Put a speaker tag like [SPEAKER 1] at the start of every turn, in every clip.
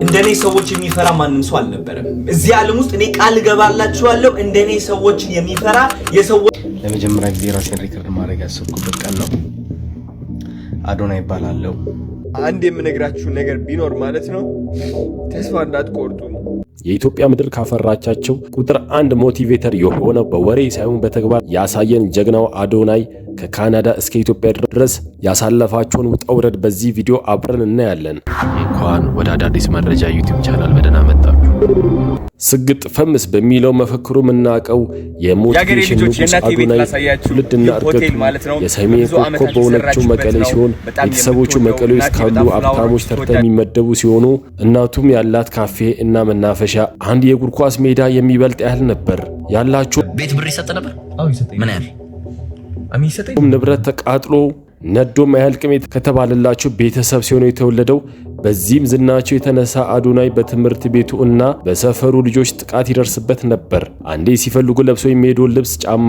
[SPEAKER 1] እንደኔ ሰዎች የሚፈራ ማንም ሰው አልነበረም እዚህ ዓለም ውስጥ እኔ ቃል ገባላችኋለሁ እንደኔ ሰዎች የሚፈራ የሰዎች
[SPEAKER 2] ለመጀመሪያ ጊዜ ራሴን ሪከርድ ማድረግ ያሰብኩበት ቀን ነው። አዶናይ ይባላልው።
[SPEAKER 3] አንድ የምነግራችሁ ነገር ቢኖር ማለት ነው ተስፋ እንዳትቆርጡ።
[SPEAKER 2] የኢትዮጵያ ምድር ካፈራቻቸው ቁጥር 1 ሞቲቬተር የሆነው በወሬ ሳይሆን በተግባር ያሳየን ጀግናው አዶናይ ከካናዳ እስከ ኢትዮጵያ ድረስ ያሳለፋቸውን ውጣ ውረድ በዚህ ቪዲዮ አብረን እናያለን። እንኳን ወደ አዳዲስ መረጃ ዩቲዩብ ቻናል በደህና መጣችሁ። ስግጥ ፈምስ በሚለው መፈክሩ የምናውቀው የሞቲቬሽን ንጉስ አዶናይ ትውልድና እድገቱ የሰሜን ኮከብ በሆነችው መቀሌ ሲሆን ቤተሰቦቹ መቀሌ ውስጥ ካሉ ሀብታሞች ተርታ የሚመደቡ ሲሆኑ እናቱም ያላት ካፌ እና መናፈሻ አንድ የእግር ኳስ ሜዳ የሚበልጥ ያህል ነበር ያላቸው።
[SPEAKER 4] ቤት ብር ይሰጥ ነበር። ምን ያህል
[SPEAKER 2] ንብረት ተቃጥሎ ነዶም አያልቅም ከተባለላቸው ቤተሰብ ሲሆን የተወለደው። በዚህም ዝናቸው የተነሳ አዶናይ በትምህርት ቤቱ እና በሰፈሩ ልጆች ጥቃት ይደርስበት ነበር። አንዴ ሲፈልጉ ለብሶ የሚሄደውን ልብስ ጫማ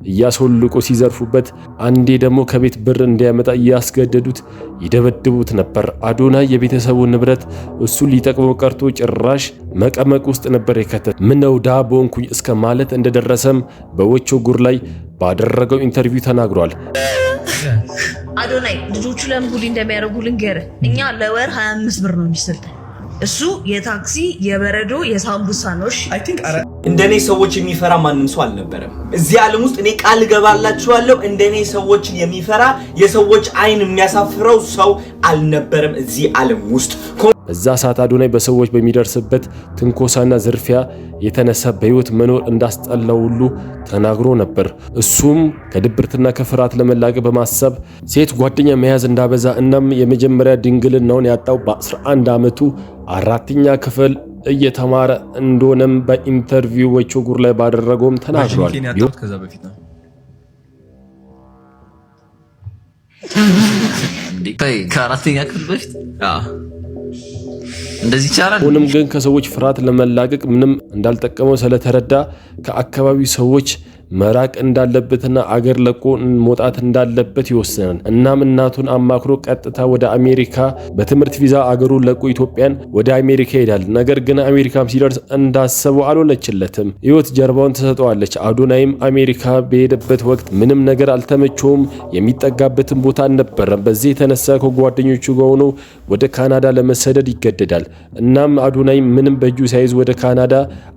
[SPEAKER 2] እያስወልቁ ሲዘርፉበት፣ አንዴ ደግሞ ከቤት ብር እንዲያመጣ እያስገደዱት ይደበድቡት ነበር። አዶናይ የቤተሰቡ ንብረት እሱ ሊጠቅመው ቀርቶ ጭራሽ መቀመቅ ውስጥ ነበር የከተተው። ምነው ዳቦ እንኩኝ እስከ ማለት እንደደረሰም በወቾ ጉር ላይ ባደረገው ኢንተርቪው ተናግሯል።
[SPEAKER 5] አዶናይ ልጆቹ ለምን ጉድ እንደሚያደርጉ ልንገርህ። እኛ ለወር 25 ብር ነው የሚሰጠን። እሱ የታክሲ የበረዶ የሳምቡሳ ነው።
[SPEAKER 1] እንደኔ ሰዎች የሚፈራ ማንም ሰው አልነበረም እዚህ ዓለም ውስጥ እኔ ቃል ገባላችኋለሁ እንደኔ ሰዎች የሚፈራ የሰዎች አይን የሚያሳፍረው ሰው አልነበረም እዚህ ዓለም ውስጥ።
[SPEAKER 2] በዛ ሰዓት አዶናይ በሰዎች በሚደርስበት ትንኮሳና ዝርፊያ የተነሳ በህይወት መኖር እንዳስጠላው ሁሉ ተናግሮ ነበር። እሱም ከድብርትና ከፍርሃት ለመላቀቅ በማሰብ ሴት ጓደኛ መያዝ እንዳበዛ እናም የመጀመሪያ ድንግልናውን ያጣው በ11 ዓመቱ 4ኛ ክፍል እየተማረ እንደሆነም በኢንተርቪው ወቾ ጉር ላይ ባደረገውም ተናግሯል።
[SPEAKER 3] ከዛ በፊት ነው
[SPEAKER 4] ከ4ኛ ክፍል በፊት እንደዚህ ይቻላል።
[SPEAKER 2] ሆኖም ግን ከሰዎች ፍርሃት ለመላቀቅ ምንም እንዳልጠቀመው ስለተረዳ ከአካባቢው ሰዎች መራቅ እንዳለበትና አገር ለቆ መውጣት እንዳለበት ይወስናል። እናም እናቱን አማክሮ ቀጥታ ወደ አሜሪካ በትምህርት ቪዛ አገሩን ለቆ ኢትዮጵያን ወደ አሜሪካ ይሄዳል። ነገር ግን አሜሪካም ሲደርስ እንዳሰበው አልሆነችለትም። ህይወት ጀርባውን ተሰጠዋለች። አዶናይም አሜሪካ በሄደበት ወቅት ምንም ነገር አልተመቸውም። የሚጠጋበትን ቦታ አልነበረም። በዚህ የተነሳ ከጓደኞቹ ጋር ሆኖ ወደ ካናዳ ለመሰደድ ይገደዳል። እናም አዶናይ ምንም በእጁ ሳይዝ ወደ ካናዳ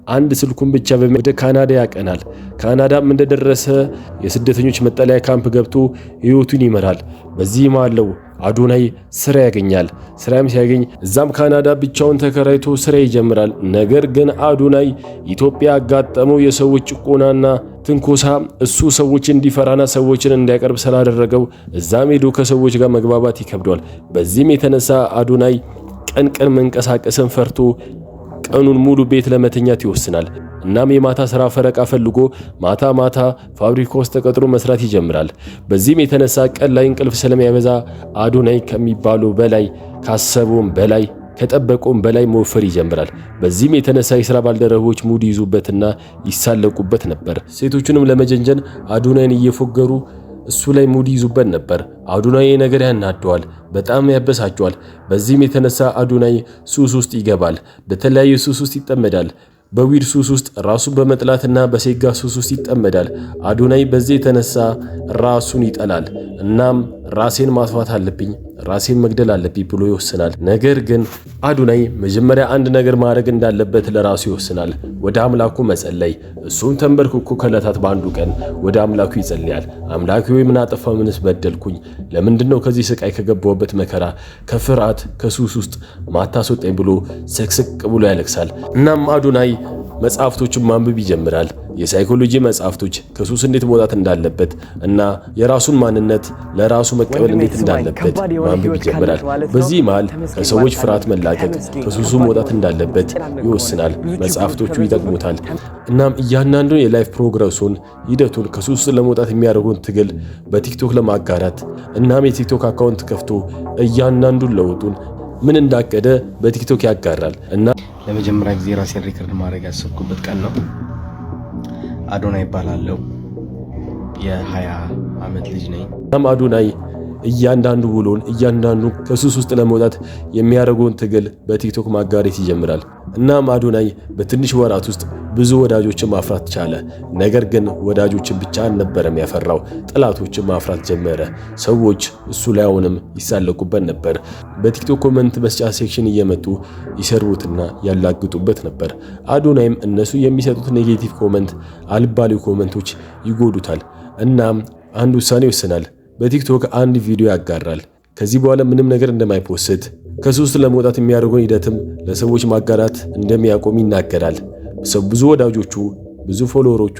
[SPEAKER 2] አንድ ስልኩን ብቻ ወደ ካናዳ ያቀናል። ካናዳም እንደደረሰ የስደተኞች መጠለያ ካምፕ ገብቶ ህይወቱን ይመራል። በዚህ ማለው አዶናይ ስራ ያገኛል። ስራም ሲያገኝ እዛም ካናዳ ብቻውን ተከራይቶ ስራ ይጀምራል። ነገር ግን አዶናይ ኢትዮጵያ ያጋጠመው የሰዎች ጭቆናና ትንኮሳ እሱ ሰዎች እንዲፈራና ሰዎችን እንዲያቀርብ ስላደረገው እዛም ሄዶ ከሰዎች ጋር መግባባት ይከብደዋል። በዚህም የተነሳ አዶናይ ቀን መንቀሳቀስን ፈርቶ ቀኑን ሙሉ ቤት ለመተኛት ይወስናል። እናም የማታ ስራ ፈረቃ ፈልጎ ማታ ፋብሪካ ውስጥ ተቀጥሮ መስራት ይጀምራል። በዚህም የተነሳ ቀን ላይ እንቅልፍ ስለሚያበዛ አዶናይ ከሚባለው በላይ ካሰበውም በላይ ከጠበቀውም በላይ መወፈር ይጀምራል። በዚህም የተነሳ የሥራ ባልደረቦች ሙድ ይዙበትና ይሳለቁበት ነበር። ሴቶቹንም ለመጀንጀን አዶናይን እየፎገሩ እሱ ላይ ሙድ ይዙበት ነበር። አዶናይ ነገር ያናደዋል፣ በጣም ያበሳጨዋል። በዚህም የተነሳ አዶናይ ሱስ ውስጥ ይገባል። በተለያየ ሱስ ውስጥ ይጠመዳል። በዊድ ሱስ ውስጥ ራሱን በመጥላትና በሴጋ ሱስ ውስጥ ይጠመዳል። አዶናይ በዚህ የተነሳ ራሱን ይጠላል። እናም ራሴን ማጥፋት አለብኝ፣ ራሴን መግደል አለብኝ ብሎ ይወስናል። ነገር ግን አዶናይ መጀመሪያ አንድ ነገር ማድረግ እንዳለበት ለራሱ ይወስናል፣ ወደ አምላኩ መጸለይ። እሱም ተንበርክኮ ከዕለታት በአንዱ ቀን ወደ አምላኩ ይጸልያል። አምላኬ ሆይ ምን አጠፋሁ? ምንስ በደልኩኝ? ለምንድነው ከዚህ ስቃይ ከገባሁበት መከራ ከፍርሃት ከሱስ ውስጥ ማታስወጣኝ ብሎ ስቅስቅ ብሎ ያለቅሳል። እናም አዶናይ መጽሐፍቶችን ማንበብ ይጀምራል። የሳይኮሎጂ መጽሐፍቶች ከሱስ እንዴት መውጣት እንዳለበት እና የራሱን ማንነት ለራሱ መቀበል እንዴት እንዳለበት ማንበብ ይጀምራል። በዚህ መሃል ከሰዎች ፍርሃት መላቀቅ ከሱሱ መውጣት እንዳለበት ይወስናል። መጽሐፍቶቹ ይጠቅሙታል። እናም እያንዳንዱን የላይፍ ፕሮግረሱን ሂደቱን ከሱስ ለመውጣት የሚያደርጉን ትግል በቲክቶክ ለማጋራት እናም የቲክቶክ አካውንት ከፍቶ እያንዳንዱን ለውጡን ምን እንዳቀደ በቲክቶክ ያጋራል። እና
[SPEAKER 6] ለመጀመሪያ ጊዜ ራሴን ሪከርድ ማድረግ ያሰብኩበት ቀን ነው። አዶናይ ይባላልው። የ20 ዓመት ልጅ ነኝ።
[SPEAKER 2] አዶናይ እያንዳንዱ ውሎን እያንዳንዱ ከሱስ ውስጥ ለመውጣት የሚያደርገውን ትግል በቲክቶክ ማጋራት ይጀምራል። እናም አዶናይ በትንሽ ወራት ውስጥ ብዙ ወዳጆችን ማፍራት ቻለ። ነገር ግን ወዳጆችን ብቻ አልነበረም ያፈራው፣ ጥላቶችን ማፍራት ጀመረ። ሰዎች እሱ ላይ አሁንም ይሳለቁበት ነበር። በቲክቶክ ኮመንት መስጫ ሴክሽን እየመጡ ይሰርቡትና ያላግጡበት ነበር። አዶናይም እነሱ የሚሰጡት ኔጌቲቭ ኮመንት፣ አልባሌ ኮመንቶች ይጎዱታል። እናም አንድ ውሳኔ ይወስናል። በቲክቶክ አንድ ቪዲዮ ያጋራል። ከዚህ በኋላ ምንም ነገር እንደማይፖስት ከሱስ ለመውጣት የሚያደርገውን ሂደትም ለሰዎች ማጋራት እንደሚያቆም ይናገራል። ብዙ ወዳጆቹ ብዙ ፎሎወሮቹ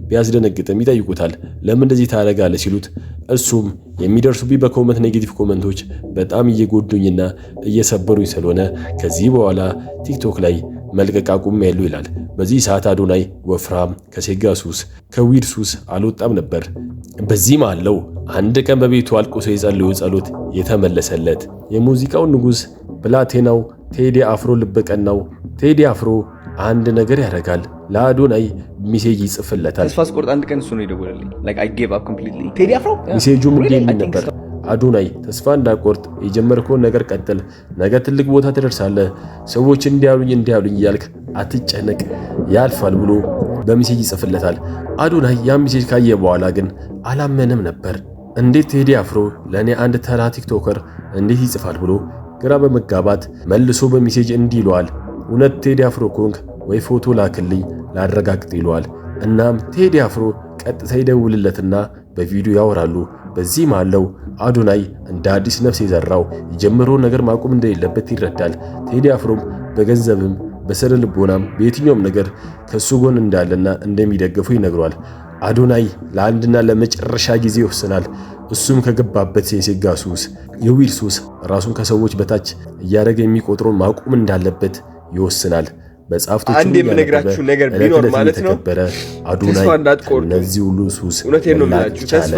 [SPEAKER 2] ቢያስደነግጥም ይጠይቁታል፣ ለምን እንደዚህ ታደርጋለህ ሲሉት እሱም የሚደርሱብኝ በኮመንት ኔጌቲቭ ኮመንቶች በጣም እየጎዱኝና እየሰበሩኝ ስለሆነ ከዚህ በኋላ ቲክቶክ ላይ መልቀቅ አቁሜያለሁ ይላል። በዚህ ሰዓት አዶናይ ወፍራም ከሴጋ ሱስ ከዊድ ሱስ አልወጣም ነበር። በዚህም አለው አንድ ቀን በቤቱ አልቅሶ የጸለየው ጸሎት የተመለሰለት የሙዚቃው ንጉስ ብላቴናው ቴዲ አፍሮ ልበቀናው ቴዲ አፍሮ አንድ ነገር ያደርጋል። ለአዶናይ ሚሴጅ ይጽፍለታል።
[SPEAKER 3] ተስፋ ስቆርጥ አንድ ቀን እሱ ነው የደወለልኝ። like I gave up completely ቴዲ አፍሮ
[SPEAKER 2] ሚሴጁም እንዲህ የሚል ነበር፣ አዶናይ ተስፋ እንዳቆርጥ የጀመርከውን ነገር ቀጥል፣ ነገ ትልቅ ቦታ ትደርሳለህ፣ ሰዎች እንዲያሉኝ እያልክ አትጨነቅ፣ ያልፋል ብሎ በሚሴጅ ይጽፍለታል። አዶናይ ያ ሚሴጅ ካየ በኋላ ግን አላመነም ነበር። እንዴት ቴዲ አፍሮ ለኔ አንድ ተራ ቲክቶከር እንዴት ይጽፋል ብሎ ግራ በመጋባት መልሶ በሚሴጅ እንዲህ ይለዋል፣ እውነት ቴዲ አፍሮ ኮንክ ወይ ፎቶ ላክልኝ ላረጋግጥ ይለዋል። እናም ቴዲ አፍሮ ቀጥታ ይደውልለትና በቪዲዮ ያወራሉ። በዚህም አለው አዶናይ እንደ አዲስ ነፍስ የዘራው የጀመረውን ነገር ማቆም እንደሌለበት ይረዳል። ቴዲ አፍሮም በገንዘብም በስነ ልቦናም በየትኛውም ነገር ከሱ ጎን እንዳለና እንደሚደግፈው ይነግሯል። አዶናይ ለአንድና ለመጨረሻ ጊዜ ይወስናል። እሱም ከገባበት የሴጋ ሱስ የዊድ ሱስ ራሱን ከሰዎች በታች እያደረገ የሚቆጥረውን ማቆም እንዳለበት ይወስናል። በጻፍቶቹ
[SPEAKER 3] አንድ የምነግራችሁ ነገር ቢኖር ማለት ነው
[SPEAKER 2] አዶናይ እነዚህ ሁሉ ሱስ
[SPEAKER 3] እውነቴን ነው የምላችሁ። ተስፋ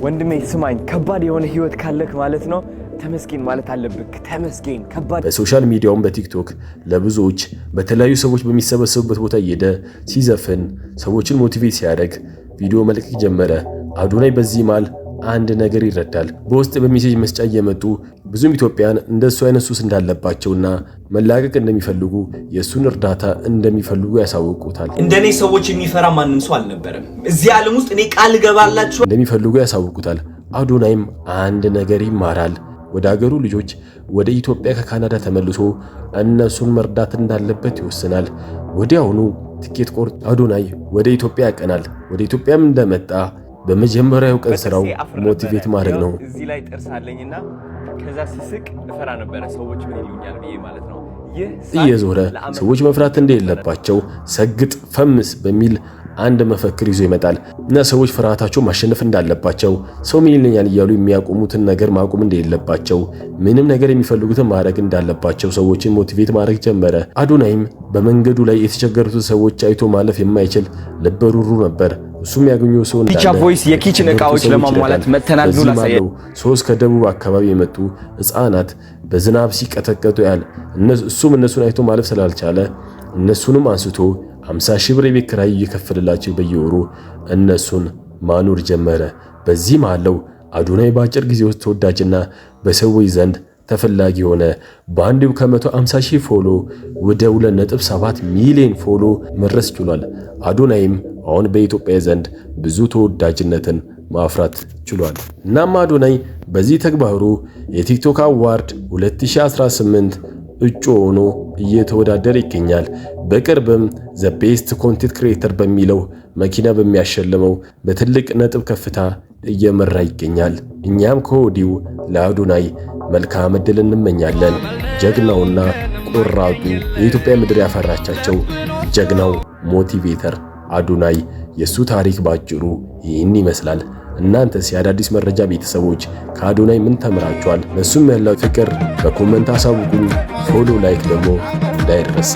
[SPEAKER 6] ወንድሜ ስማኝ፣ ከባድ የሆነ ህይወት ካለክ ማለት ነው ተመስገን ማለት አለብክ። ተመስገን ከባድ
[SPEAKER 2] በሶሻል ሚዲያውም በቲክቶክ ለብዙዎች በተለያዩ ሰዎች በሚሰበሰቡበት ቦታ እየሄደ ሲዘፍን ሰዎችን ሞቲቬት ሲያደርግ ቪዲዮ መልቀቅ ጀመረ። አዶናይ በዚህ ማል አንድ ነገር ይረዳል። በውስጥ በሜሴጅ መስጫ እየመጡ ብዙም ኢትዮጵያን እንደሱ አይነት ሱስ እንዳለባቸውና መላቀቅ እንደሚፈልጉ የሱን እርዳታ እንደሚፈልጉ ያሳውቁታል።
[SPEAKER 1] እንደኔ ሰዎች የሚፈራ ማንም ሰው አልነበረም እዚህ ዓለም ውስጥ እኔ ቃል ገባላችሁ
[SPEAKER 2] እንደሚፈልጉ ያሳውቁታል። አዶናይም አንድ ነገር ይማራል። ወደ ሀገሩ ልጆች ወደ ኢትዮጵያ ከካናዳ ተመልሶ እነሱን መርዳት እንዳለበት ይወስናል። ወዲያውኑ ትኬት ቆርጦ አዶናይ ወደ ኢትዮጵያ ያቀናል። ወደ ኢትዮጵያም እንደመጣ በመጀመሪያው ቀን ስራው ሞቲቬት ማድረግ ነው።
[SPEAKER 3] እዚህ ላይ ጥርስ አለኝና ከዛ ስስቅ እፈራ ነበር ሰዎች ምን ይሉኛል ብዬ ማለት ነው።
[SPEAKER 2] እየዞረ ሰዎች መፍራት እንደሌለባቸው ሰግጥ ፈምስ በሚል አንድ መፈክር ይዞ ይመጣል እና ሰዎች ፍርሃታቸው ማሸነፍ እንዳለባቸው ሰው ምን ይለኛል እያሉ የሚያቆሙትን ነገር ማቆም እንደሌለባቸው ምንም ነገር የሚፈልጉትን ማድረግ እንዳለባቸው ሰዎችን ሞቲቬት ማድረግ ጀመረ። አዶናይም በመንገዱ ላይ የተቸገሩትን ሰዎች አይቶ ማለፍ የማይችል ልበ ሩሩ ነበር። እሱም ያገኘው ሰው
[SPEAKER 6] ፒቻ ቮይስ የኪችን እቃዎች ለማሟላት መተናል ብሎ ላሳየ
[SPEAKER 2] ሶስት ከደቡብ አካባቢ የመጡ ህፃናት በዝናብ ሲቀጠቀጡ ያል እሱም እነሱን አይቶ ማለፍ ስላልቻለ እነሱንም አንስቶ 50 ሺህ ብር የቤት ኪራይ እየከፈለላቸው በየወሩ እነሱን ማኖር ጀመረ። በዚህም አለው አዶናይ በአጭር ጊዜ ውስጥ ተወዳጅና በሰዎች ዘንድ ተፈላጊ ሆነ። በአንዴው ከ150 ሺህ ፎሎ ወደ 2.7 ሚሊዮን ፎሎ መድረስ ችሏል። አዶናይም አሁን በኢትዮጵያ ዘንድ ብዙ ተወዳጅነትን ማፍራት ችሏል። እናም አዶናይ በዚህ ተግባሩ የቲክቶክ አዋርድ 2018 እጩ ሆኖ እየተወዳደረ ይገኛል። በቅርብም ዘ ቤስት ኮንቴንት ክሬተር በሚለው መኪና በሚያሸልመው በትልቅ ነጥብ ከፍታ እየመራ ይገኛል። እኛም ከወዲሁ ለአዶናይ መልካም ዕድል እንመኛለን። ጀግናውና ቆራጡ የኢትዮጵያ ምድር ያፈራቻቸው ጀግናው ሞቲቬተር አዶናይ የሱ ታሪክ ባጭሩ ይህን ይመስላል። እናንተስ የአዳዲስ መረጃ ቤተሰቦች ከአዶናይ ምን ተምራችኋል? ለሱም ያለው ፍቅር በኮሜንት አሳውቁኝ። ፎሎ ላይክ ደግሞ እንዳይረሳ።